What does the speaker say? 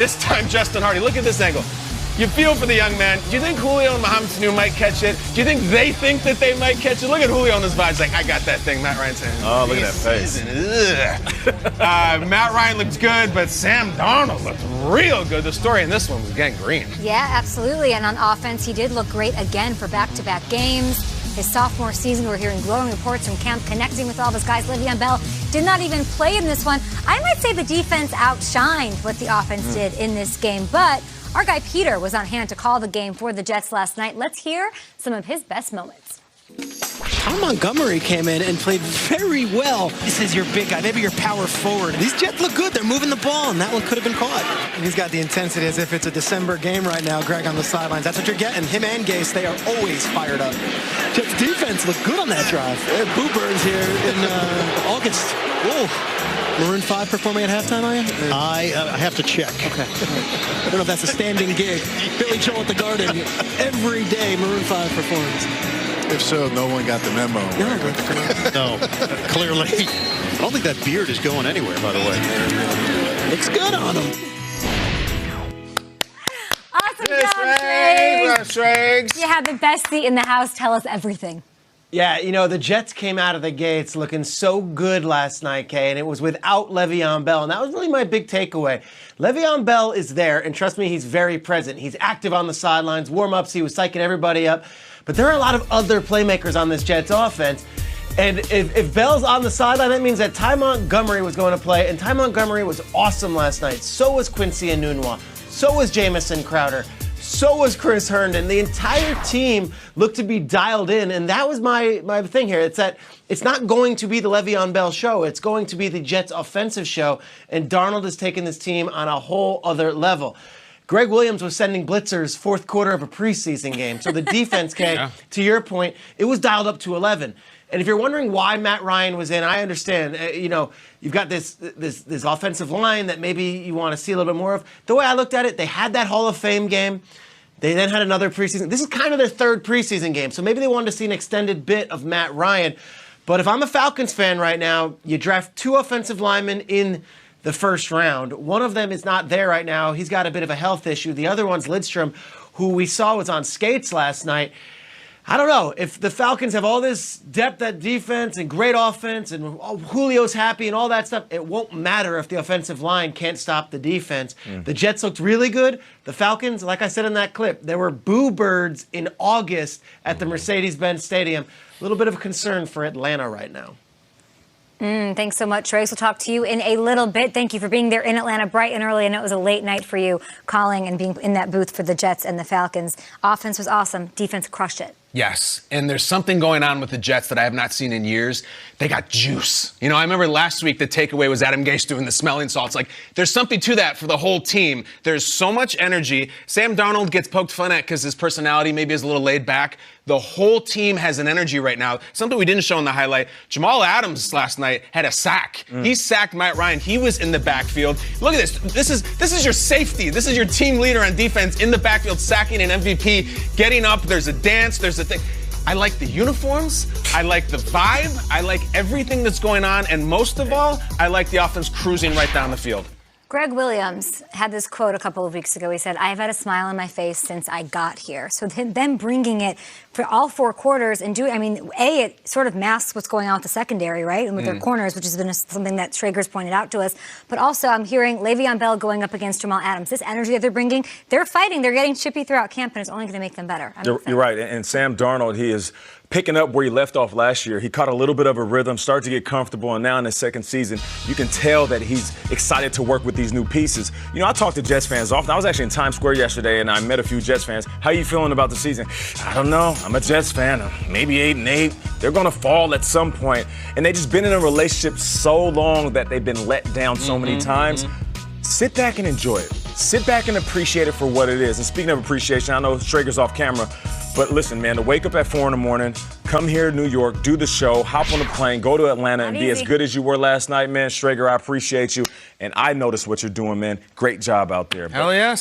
This time, Justin Hardy. Look at this angle. You feel for the young man. Do you think Julio and Mohamed Sanu might catch it? Do you think they think that they might catch it? Look at Julio on his vibe. He's like, I got that thing. Matt Ryan saying, oh, look at that face. Matt Ryan looks good, but Sam Darnold looks real good. The story in this one was getting green. Yeah, absolutely. And on offense, he did look great again for back-to-back games. His sophomore season, we're hearing glowing reports from camp, connecting with all of his guys. Le'Veon Bell did not even play in this one. I might say the defense outshined what the offense did in this game, but our guy Peter was on hand to call the game for the Jets last night. Let's hear some of his best moments. Tom Montgomery came in and played very well. This is your big guy, maybe your power forward. These Jets look good. They're moving the ball, and that one could have been caught. And he's got the intensity as if it's a December game right now, Greg, on the sidelines. That's what you're getting. Him and Gase, they are always fired up. Jets defense looked good on that drive. Boo Birds here in August. Whoa. Maroon 5 performing at halftime, are you? I have to check. Okay. I don't know if that's a standing gig. Billy Joel at the Garden. Every day, Maroon 5 performs. If so, no one got the memo. No, clearly. I don't think that beard is going anywhere, by the way. Looks good on him. Awesome job, Shregs. You have the best seat in the house. Tell us everything. Yeah, you know, the Jets came out of the gates looking so good last night, Kay, and it was without Le'Veon Bell, and that was really my big takeaway. Le'Veon Bell is there, and trust me, he's very present. He's active on the sidelines, warm-ups, he was psyching everybody up. But there are a lot of other playmakers on this Jets offense. And if Bell's on the sideline, that means that Ty Montgomery was going to play. And Ty Montgomery was awesome last night. So was Quincy Enunwa. So was Jamison Crowder. So was Chris Herndon. The entire team looked to be dialed in. And that was my thing here. It's that it's not going to be the Le'Veon Bell show. It's going to be the Jets offensive show. And Darnold has taken this team on a whole other level. Greg Williams was sending blitzers fourth quarter of a preseason game. So the defense, Kay, to your point, it was dialed up to 11. And if you're wondering why Matt Ryan was in, I understand. You know, you've got this offensive line that maybe you want to see a little bit more of. The way I looked at it, they had that Hall of Fame game. They then had another preseason. This is kind of their third preseason game. So maybe they wanted to see an extended bit of Matt Ryan. But if I'm a Falcons fan right now, you draft 2 offensive linemen in the first round. One of them is not there right now. He's got a bit of a health issue. The other one's Lidstrom, who we saw was on skates last night. I don't know. If the Falcons have all this depth at defense and great offense and Julio's happy and all that stuff, it won't matter if the offensive line can't stop the defense. The Jets looked really good. The Falcons, like I said in that clip, there were boo birds in August at the Mercedes-Benz Stadium. A little bit of concern for Atlanta right now. Thanks so much, Trace. We'll talk to you in a little bit. Thank you for being there in Atlanta bright and early. I know it was a late night for you calling and being in that booth for the Jets and the Falcons. Offense was awesome. Defense crushed it. Yes, and there's something going on with the Jets that I have not seen in years. They got juice. You know, I remember last week the takeaway was Adam Gase doing the smelling salts. Like, there's something to that for the whole team. There's so much energy. Sam Darnold gets poked fun at because his personality maybe is a little laid back. The whole team has an energy right now. Something we didn't show in the highlight. Jamal Adams last night had a sack. He sacked Matt Ryan. He was in the backfield. Look at this. This is your safety. This is your team leader on defense in the backfield, sacking an MVP, getting up. There's a dance. There's a thing. I like the uniforms. I like the vibe. I like everything that's going on. And most of all, I like the offense cruising right down the field. Greg Williams had this quote a couple of weeks ago. He said, I've had a smile on my face since I got here. So them bringing it for all 4 quarters and doing, I mean, it sort of masks what's going on with the secondary, right? And with their corners, which has been something that Schrager's pointed out to us. But also, I'm hearing Le'Veon Bell going up against Jamal Adams. This energy that they're bringing, they're fighting. They're getting chippy throughout camp, and it's only going to make them better. You're right. And Sam Darnold, he is picking up where he left off last year. He caught a little bit of a rhythm, started to get comfortable, and now in his second season, you can tell that he's excited to work with these new pieces. You know, I talk to Jets fans often. I was actually in Times Square yesterday, and I met a few Jets fans. How are you feeling about the season? I don't know. I'm a Jets fan. Maybe 8-8. They're going to fall at some point. And they've just been in a relationship so long that they've been let down so many times. Sit back and enjoy it. Sit back and appreciate it for what it is. And speaking of appreciation, I know Schrager's off camera, but listen, man, to wake up at 4 in the morning, come here to New York, do the show, hop on the plane, go to Atlanta, and be as good as you were last night, man. Schrager, I appreciate you. And I noticed what you're doing, man. Great job out there. Hell yes.